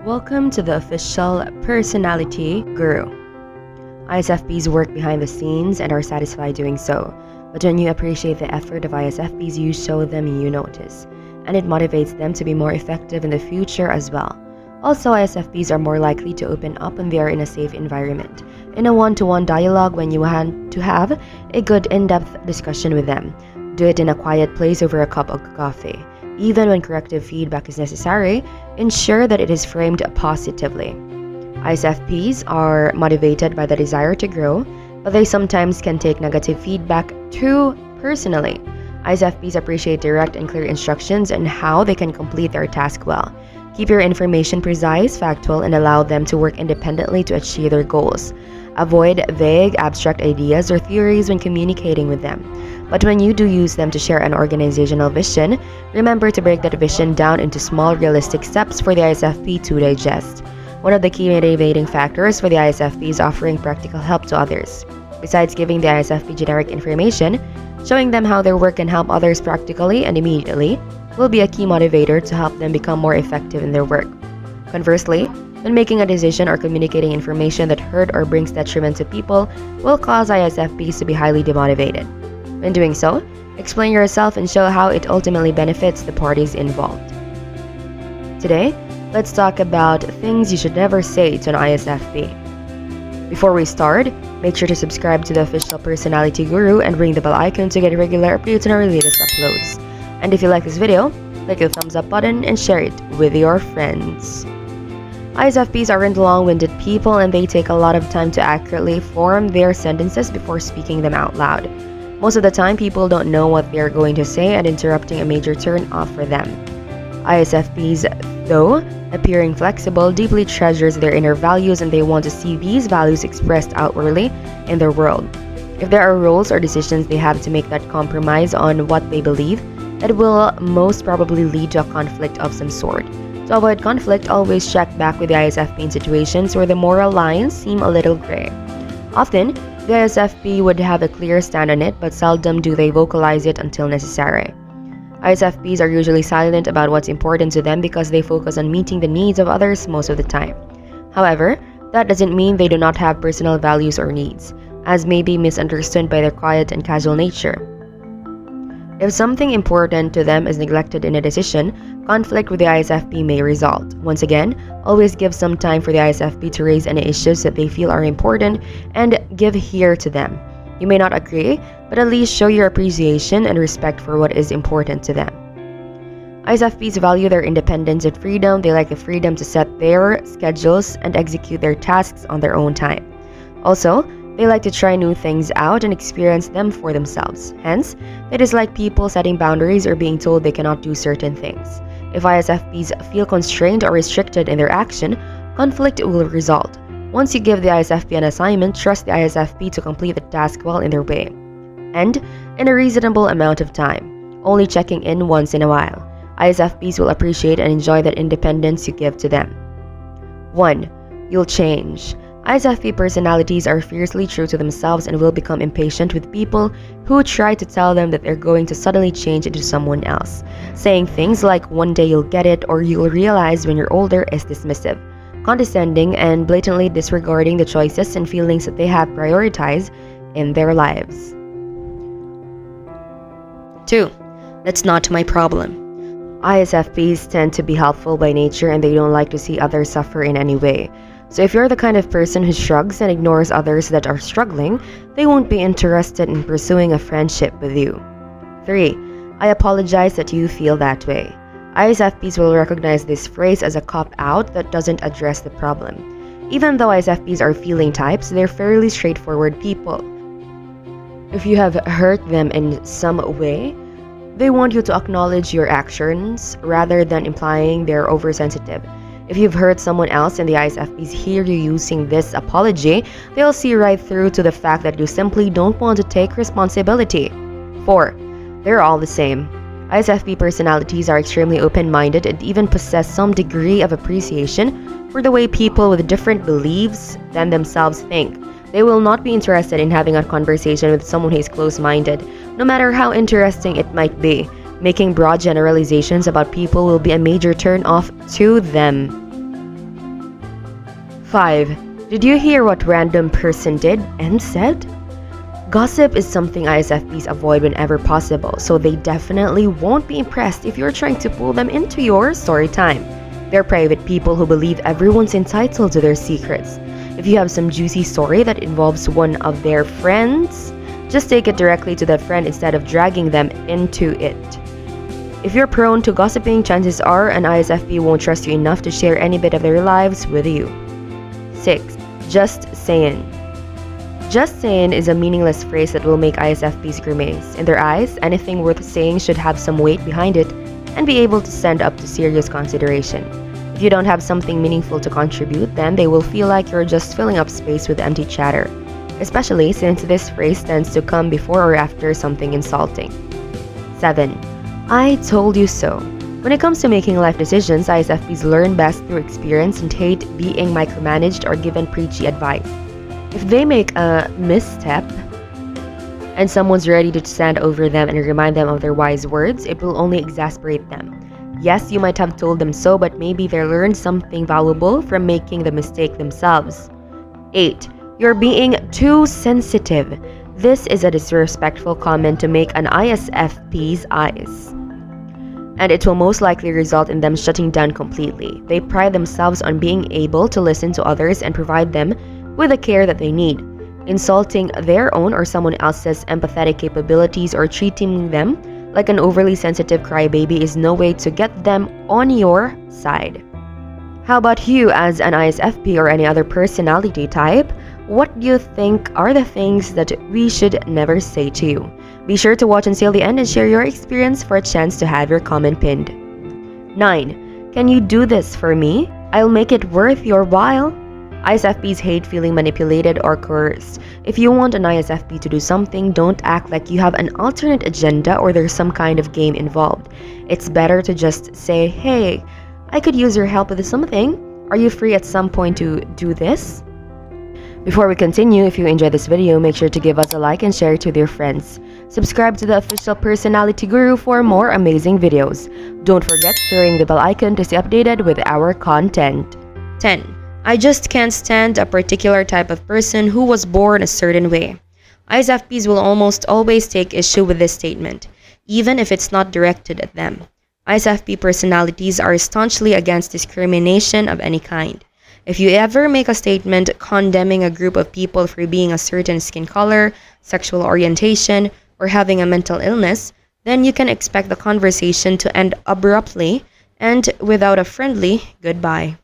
Welcome to the official Personality Guru. ISFPs work behind the scenes and are satisfied doing so. But when you appreciate the effort of ISFPs, you show them you notice. And it motivates them to be more effective in the future as well. Also, ISFPs are more likely to open up when they are in a safe environment. In a one-to-one dialogue, when you want to have a good in-depth discussion with them, do it in a quiet place over a cup of coffee. Even when corrective feedback is necessary, ensure that it is framed positively. ISFPs are motivated by the desire to grow, but they sometimes can take negative feedback too personally. ISFPs appreciate direct and clear instructions on how they can complete their task well. Keep your information precise, factual, and allow them to work independently to achieve their goals. Avoid vague, abstract ideas or theories when communicating with them. But when you do use them to share an organizational vision, remember to break that vision down into small, realistic steps for the ISFP to digest. One of the key motivating factors for the ISFP is offering practical help to others. Besides giving the ISFP generic information, showing them how their work can help others practically and immediately will be a key motivator to help them become more effective in their work. Conversely, when making a decision or communicating information that hurt or brings detriment to people will cause ISFPs to be highly demotivated. When doing so, explain yourself and show how it ultimately benefits the parties involved. Today, let's talk about things you should never say to an ISFP. Before we start, make sure to subscribe to the official Personality Guru and ring the bell icon to get regular updates on our latest uploads. And if you like this video, click the thumbs up button and share it with your friends. ISFPs aren't long-winded people and they take a lot of time to accurately form their sentences before speaking them out loud. Most of the time, people don't know what they're going to say and interrupting a major turn-off for them. ISFPs, though, appearing flexible, deeply treasures their inner values and they want to see these values expressed outwardly in their world. If there are roles or decisions they have to make that compromise on what they believe, it will most probably lead to a conflict of some sort. To avoid conflict, always check back with the ISFP in situations where the moral lines seem a little gray. Often, the ISFP would have a clear stand on it, but seldom do they vocalize it until necessary. ISFPs are usually silent about what's important to them because they focus on meeting the needs of others most of the time. However, that doesn't mean they do not have personal values or needs, as may be misunderstood by their quiet and casual nature. If something important to them is neglected in a decision, conflict with the ISFP may result. Once again, always give some time for the ISFP to raise any issues that they feel are important and give ear to them. You may not agree, but at least show your appreciation and respect for what is important to them. ISFPs value their independence and freedom. They like the freedom to set their schedules and execute their tasks on their own time. Also, they like to try new things out and experience them for themselves. Hence, they dislike people setting boundaries or being told they cannot do certain things. If ISFPs feel constrained or restricted in their action, conflict will result. Once you give the ISFP an assignment, trust the ISFP to complete the task well in their way, and in a reasonable amount of time, only checking in once in a while. ISFPs will appreciate and enjoy that independence you give to them. 1. You'll change. ISFP personalities are fiercely true to themselves and will become impatient with people who try to tell them that they're going to suddenly change into someone else. Saying things like "one day you'll get it" or "you'll realize when you're older" is dismissive, condescending, and blatantly disregarding the choices and feelings that they have prioritized in their lives. 2. That's not my problem. ISFPs tend to be helpful by nature and they don't like to see others suffer in any way. So if you're the kind of person who shrugs and ignores others that are struggling, they won't be interested in pursuing a friendship with you. 3. I apologize that you feel that way. ISFPs will recognize this phrase as a cop-out that doesn't address the problem. Even though ISFPs are feeling types, they're fairly straightforward people. If you have hurt them in some way, they want you to acknowledge your actions rather than implying they're oversensitive. If you've hurt someone else and the ISFPs hear you using this apology, they'll see right through to the fact that you simply don't want to take responsibility. 4. They're all the same. ISFP personalities are extremely open-minded and even possess some degree of appreciation for the way people with different beliefs than themselves think. They will not be interested in having a conversation with someone who is close-minded, no matter how interesting it might be. Making broad generalizations about people will be a major turn-off to them. 5. Did you hear what random person did and said? Gossip is something ISFPs avoid whenever possible, so they definitely won't be impressed if you're trying to pull them into your story time. They're private people who believe everyone's entitled to their secrets. If you have some juicy story that involves one of their friends, just take it directly to that friend instead of dragging them into it. If you're prone to gossiping, chances are an ISFP won't trust you enough to share any bit of their lives with you. 6. Just saying. Just saying is a meaningless phrase that will make ISFPs grimace. In their eyes, anything worth saying should have some weight behind it and be able to stand up to serious consideration. If you don't have something meaningful to contribute, then they will feel like you're just filling up space with empty chatter, especially since this phrase tends to come before or after something insulting. 7. I told you so. When it comes to making life decisions, ISFPs learn best through experience and hate being micromanaged or given preachy advice. If they make a misstep and someone's ready to stand over them and remind them of their wise words, it will only exasperate them. Yes, you might have told them so, but maybe they learned something valuable from making the mistake themselves. 8. You're being too sensitive. This is a disrespectful comment to make an ISFP's eyes, and it will most likely result in them shutting down completely. They pride themselves on being able to listen to others and provide them with the care that they need. Insulting their own or someone else's empathetic capabilities or treating them like an overly sensitive crybaby is no way to get them on your side. How about you as an ISFP or any other personality type? What do you think are the things that we should never say to you? Be sure to watch until the end and share your experience for a chance to have your comment pinned. 9. Can you do this for me? I'll make it worth your while. ISFPs hate feeling manipulated or coerced. If you want an ISFP to do something, don't act like you have an alternate agenda or there's some kind of game involved. It's better to just say, hey, I could use your help with something. Are you free at some point to do this? Before we continue, if you enjoyed this video, make sure to give us a like and share it with your friends. Subscribe to the official Personality Guru for more amazing videos. Don't forget to ring the bell icon to stay updated with our content. 10. I just can't stand a particular type of person who was born a certain way. ISFPs will almost always take issue with this statement, even if it's not directed at them. ISFP personalities are staunchly against discrimination of any kind. If you ever make a statement condemning a group of people for being a certain skin color, sexual orientation, or having a mental illness, then you can expect the conversation to end abruptly and without a friendly goodbye.